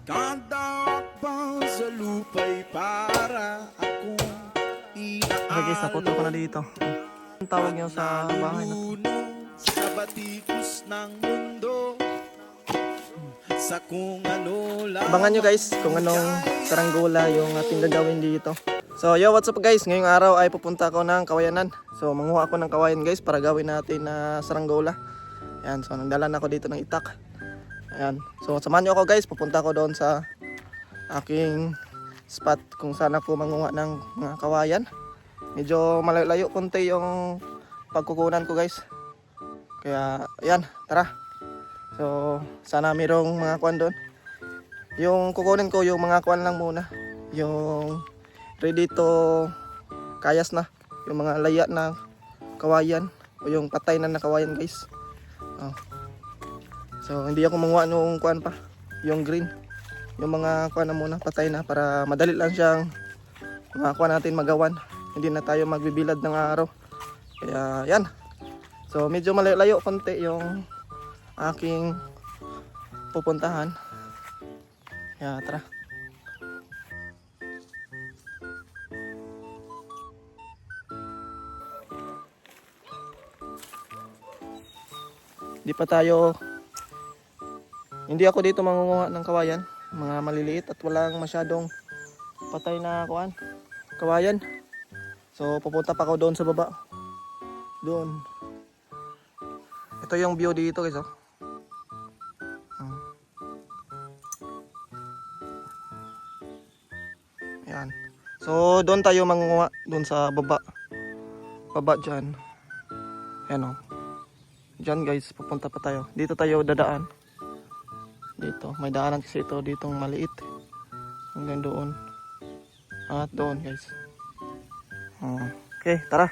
Kadakbang sa lupa'y para akong Okay guys, naputo ko na dito. Ang tawag niyo sa bahay na to? sa batikos ng mundo. Sa kung ano lang. Abangan nyo guys kung anong saranggola yung ating gagawin dito. So yo, what's up guys? Ngayong araw ay pupunta ako ng Kawayanan. So manguha ako ng kawayan guys para gawin natin na saranggola. Ayan, so nagdalan ako dito ng itak. Ayan, so samahan nyo ako guys. Pupunta ako doon sa aking spot kung saan ako manguha ng mga kawayan. Medyo malayo konti yung pagkukunan ko guys. Kaya ayan, tara. So sana mayroong mga kuwan doon. Yung kukunin ko yung mga kuwan lang muna. Yung ready to kayas na. Yung mga laya na kawayan o yung patay na kawayan guys. Oh. So hindi ako manguha nung kuwan pa, yung green. Yung mga kuwan na muna, patay na para madali lang siyang makakuha natin magawan. Hindi na tayo magbibilad ng araw. Kaya yan. So medyo malayo konti yung aking pupuntahan. Kaya tara. Hindi ako dito mangunguha ng kawayan, mga maliliit at walang masyadong patay na kuan, kawayan. So pupunta pa ako doon sa baba. Doon. Ito yung view dito guys, oh. Ayan. So doon tayo mangunguha doon sa baba. Baba diyan. Ayan, oh. Diyan guys, pupunta pa tayo. Dito tayo dadaan. Dito, may daanan kasi ito ditong maliit. Hanggang doon. At doon guys. Okay, tara.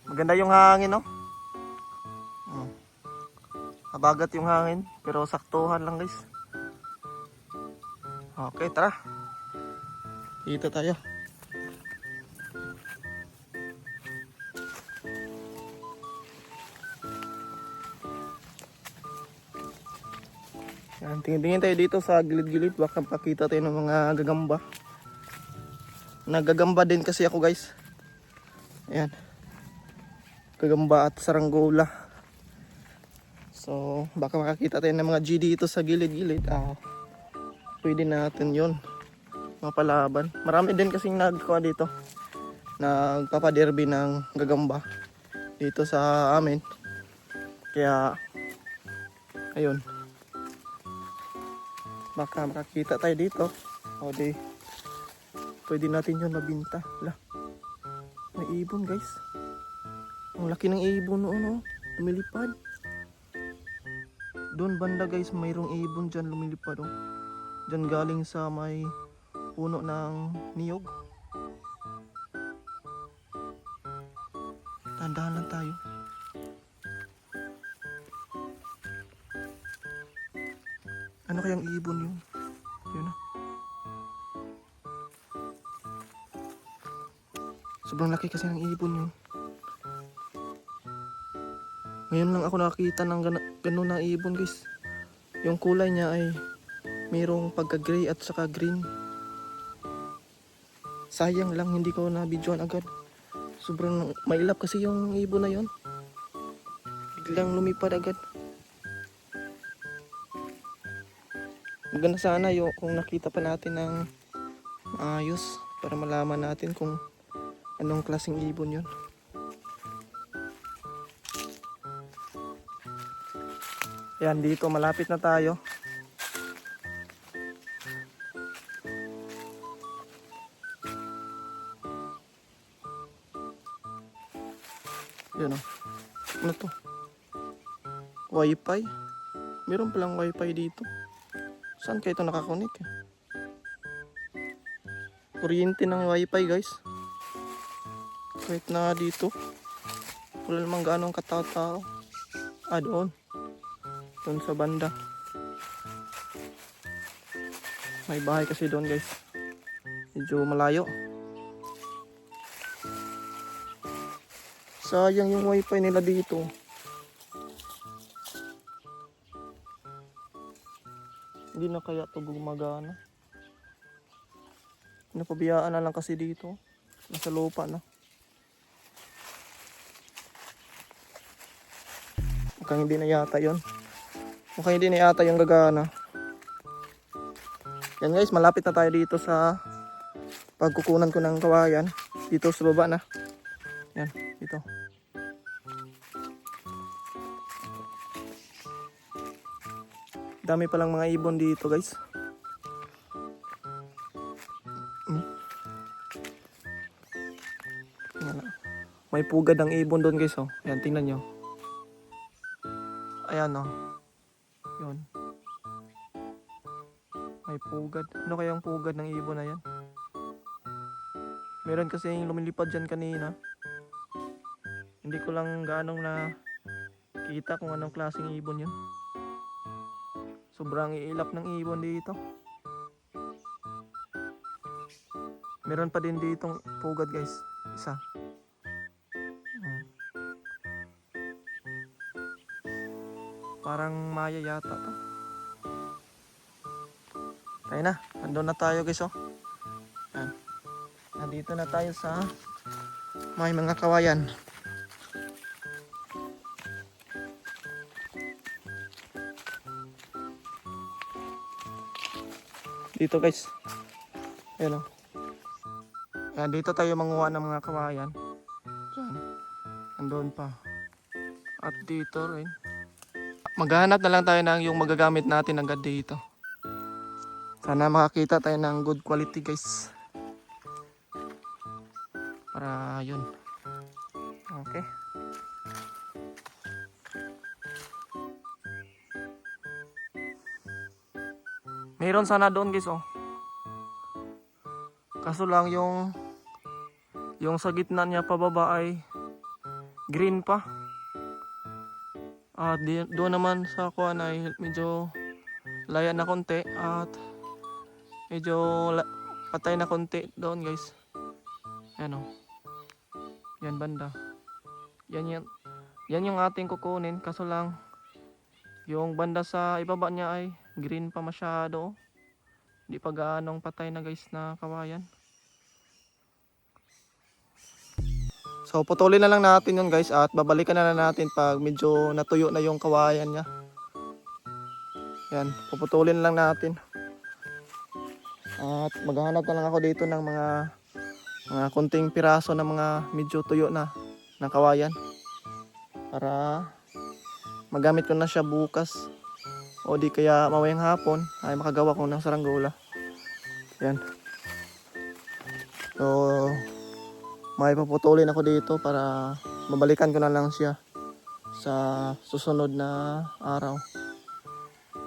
Maganda yung hangin, no? Habagat yung hangin, pero saktuhan lang guys. Okay, tara. Dito tayo. Yan, tingin-tingin tayo dito sa gilid-gilid. Baka makita tayo ng mga gagamba. Nagagamba din kasi ako guys. Ayan. Gagamba at saranggola. So baka makakita tayo ng mga G dito sa gilid-gilid. Pwede natin yun mapalaban. Marami din kasing nagkuha dito. Nagpapaderby ng gagamba dito sa amin. Kaya ayun, baka makakita tayo dito. O di pwede natin yun mabinta. May ibon guys. Ang laki ng ibon noon, oh. Lumilipad. Doon banda guys, mayroong ibon dyan lumilipad, oh. Dyan galing sa may puno ng niyog. Tandaan lang tayo. Ano kayang ibon yun? Yun, ah. Sobrang laki kasi ng ibon yun. Ngayon lang ako nakakita ng ganun na ibon guys. Yung kulay niya ay mayroong pagka-gray at saka green. Sayang lang hindi ko na-videoan agad. Sobrang mailap kasi yung ibon na yon. Biglang lumipad agad. Maganda sana yung kung nakita pa natin ng ayos para malaman natin kung anong klaseng ibon yun. Yan, dito malapit na tayo. Yan, oh. Ano to? Wi-Fi? Meron palang Wi-Fi dito. Saan kayo ito nakakonik? Kuryente ng Wi-Fi guys. Kahit na dito wala namang gaanong katao-tao. Doon. Doon sa banda. May bahay kasi doon guys. Medyo malayo. Sayang yung wifi nila dito. Hindi na kaya ito gumagana. Napabiyaan na lang kasi dito. Nasa lupa na. Mukhang hindi na yata yun. Mukhang hindi na yata yung gagana. Yan guys, malapit na tayo dito sa pagkukunan ko ng kawayan. Dito sa baba na. Yan, dito. Dami palang mga ibon dito guys. May pugad ang ibon doon guys oh. Yan, tingnan nyo. Ayan oh. Yun. May pugad. Ano kayang pugad ng ibon na yan? Meron kasi yung lumilipad dyan kanina. Hindi ko lang gaano na kita kung anong klaseng ibon yun. Sobrang iilap ng ibon dito. Meron pa din ditong pugad guys. Isa. Parang maya yata to. Tayo na. Andun na tayo guys oh. Yan. Nandito na tayo sa may mga kawayan. Dito guys. Ayan o. Ayan, dito tayo manguha ng mga kawayan. Diyan. Andun pa. At dito rin. Maghahanap na lang tayo ng yung magagamit natin agad dito. Sana makakita tayo ng good quality guys. Para yun. Okay. Mayroon sana doon guys oh. Kaso lang yung sa gitna niya pababa ay green pa. At doon naman sa kuan ay medyo laya na konti at medyo patay na konti doon guys. Yan oh. Yan banda. Yan yung ating kukunin kaso lang yung banda sa ibaba niya ay green pa masyado. Hindi pa gaanong patay na guys na kawayan. So putulin na lang natin yun guys at babalikan na lang natin pag medyo natuyo na yung kawayan niya. Yan, puputulin lang natin. At maghahanap na lang ako dito ng mga kunting piraso na mga medyo tuyo na ng kawayan. Para magamit ko na siya bukas. O di kaya mamayang hapon ay makagawa ko ng saranggola. Yan. So may paputulin ako dito para mabalikan ko na lang siya sa susunod na araw.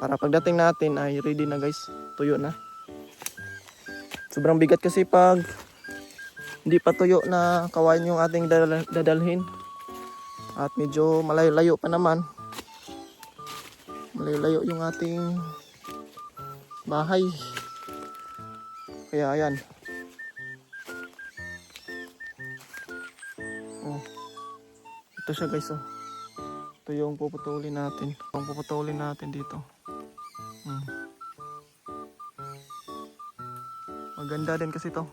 Para pagdating natin ay ready na guys. Tuyo na. Sobrang bigat kasi pag hindi pa tuyo na kawayan yung ating dadalhin. At medyo malayo-layo pa naman. Malayo yung ating bahay. Kaya ayan. Oh. Ito siya guys oh. Ito yung puputulin natin. Yung puputulin natin dito. Maganda din kasi to.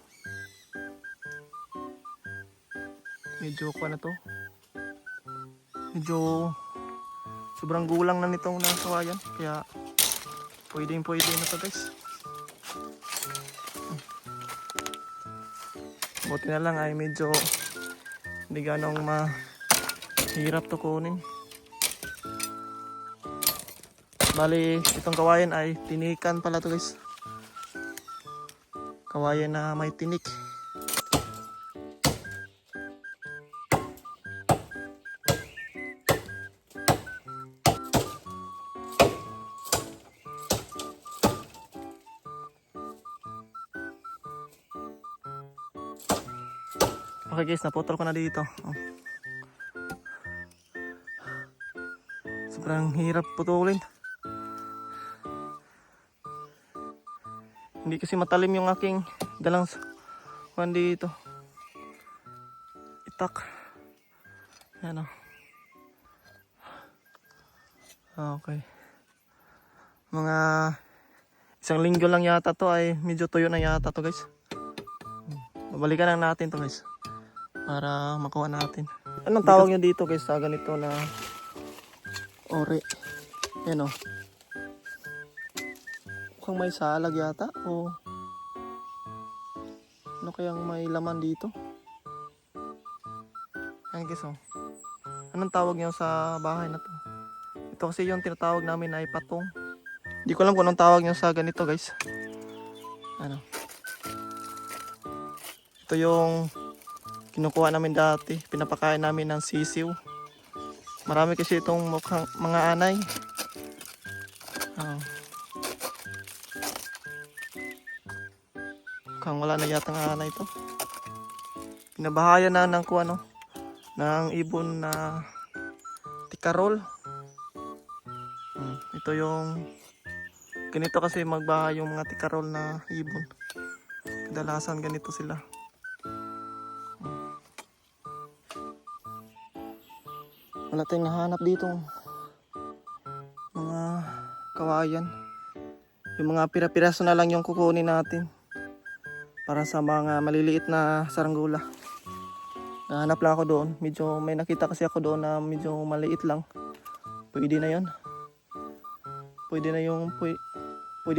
Medyo kuha na to. Medyo sobrang gulang na nitong kawayan. Kaya pwede na to guys. Buti na lang ay medyo hindi ganong mahirap to kunin. Bali itong kawayan ay tinikan pala to guys. Kawayan na may tinik. Okay guys, naputol ko na dito. Oh. Sobrang hirap putulin. Hindi kasi matalim yung aking dalang kuwan dito. Itak. Yan o. Okay. Mga Isang linggo lang yata to ay medyo tuyo na yata to guys. Babalikan lang natin to guys. Para makuha natin. Anong tawag nyo dito guys sa ganito na ore? Yan o. Mukhang may salag yata o ano kayang may laman dito? Ayan guys o. Anong tawag nyo sa bahay na to? Ito kasi yung tinatawag namin ay patong. Hindi ko alam kung anong tawag nyo sa ganito guys. Ano? Ito yung kinukuha namin dati. Pinapakain namin ng sisiw. Marami kasi itong mukhang mga anay. Mukhang wala na yata ng anay ito. Pinabahayan na ng kuano ng ibon na tikarol. Ito yung ganito kasi magbahay yung mga tikarol na ibon. Kadalasan ganito sila. Wala tayong nahanap dito mga kawayan. Yung mga pira-piraso na lang yung kukunin natin para sa mga maliliit na saranggola. Nahanap lang ako doon. Medyo may nakita kasi ako doon na medyo maliit lang. Pwede na yon. Pwede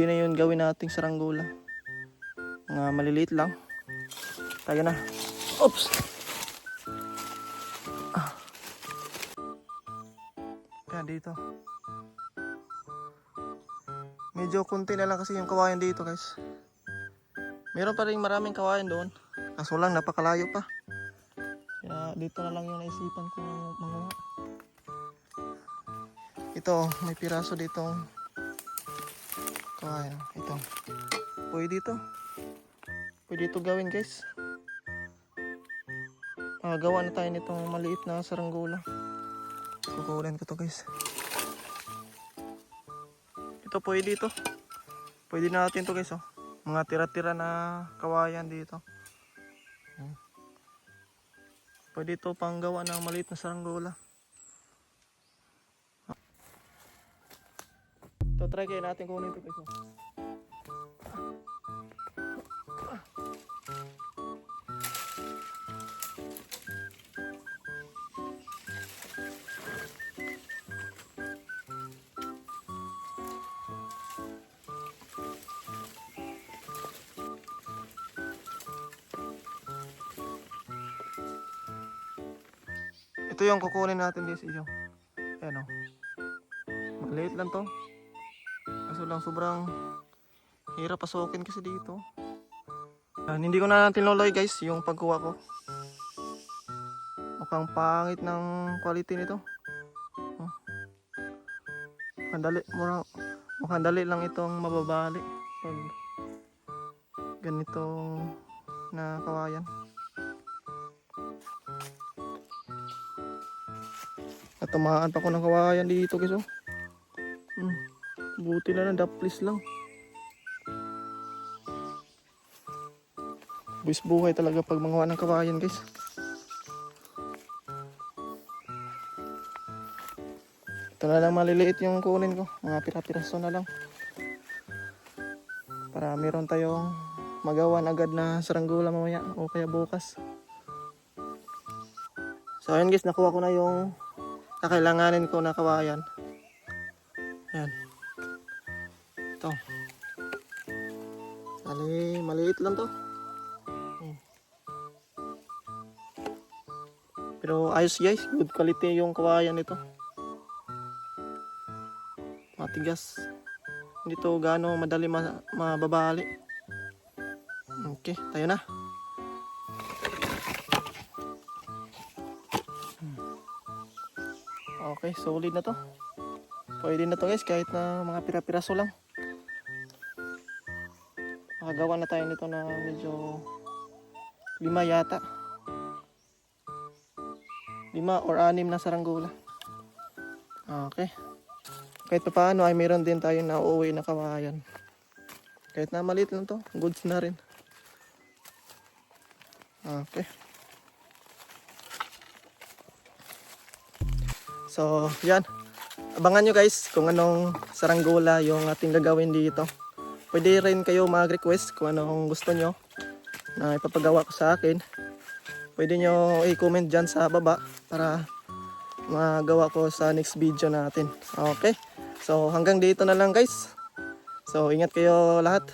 na yun gawin nating saranggola. Mga maliliit lang. Tayo na. Oops! Yan dito. Medyo kunti na lang kasi yung kawayan dito guys. Meron pa rin maraming kawayan doon. Kaso lang napakalayo pa. Kaya dito na lang yung naisipan ko manguha. Ito, may piraso dito. Kawayan. Ito. Pwede ito. Pwede ito gawin guys. Gawa na tayo nitong maliit na saranggola. Kukunin ko to guys. Ito pwede ito. Pwede natin to guys oh. Mga tira-tira na kawayan dito. Pwede ito pang gawa ng maliit na saranggola. Ito try kayo natin kunin ito guys oh. Ito yung kukunin natin guys, iyo. Ayan o. Maliit lang to. Kaso lang sobrang hirap pasukin kasi dito. Hindi ko na tinuloy guys yung pagkuha ko. Mukhang pangit ng quality nito. Mukhang dali lang itong mababali pag ganitong na kawayan. Natamaan pa ko ng kawayan dito guys oh. Buti na lang, daplis lang. Buwis buhay talaga pag manguha ng kawayan guys. Ito na lang maliliit yung kunin ko. Mga pira-piraso na lang. Para meron tayong magawan agad na saranggola mamaya o kaya bukas. So ayun guys, nakuha ko na yung kakailanganin ko na kawayan. Ayan. Ito. Maliit lang to. Pero ayos guys, good quality yung kawayan nito. Matigas. Hindi to gaano madali mababali. Okay, tayo na. Okay, solid na to. Pwede na to guys, kahit na mga pira-piraso lang. Makagawa na tayo nito na medyo 5 yata. 5 or 6 na saranggola. Okay. Kahit pa paano ay meron din tayo na uuwi na kawayan. Kahit na maliit lang to, goods na rin. Okay. So, yan. Abangan nyo guys kung anong saranggola yung ating gagawin dito. pwede rin kayo mag-request kung anong gusto nyo na ipapagawa ko sa akin. Pwede nyo i-comment dyan sa baba para magawa ko sa next video natin. Okay, so hanggang dito na lang guys. So ingat kayo lahat.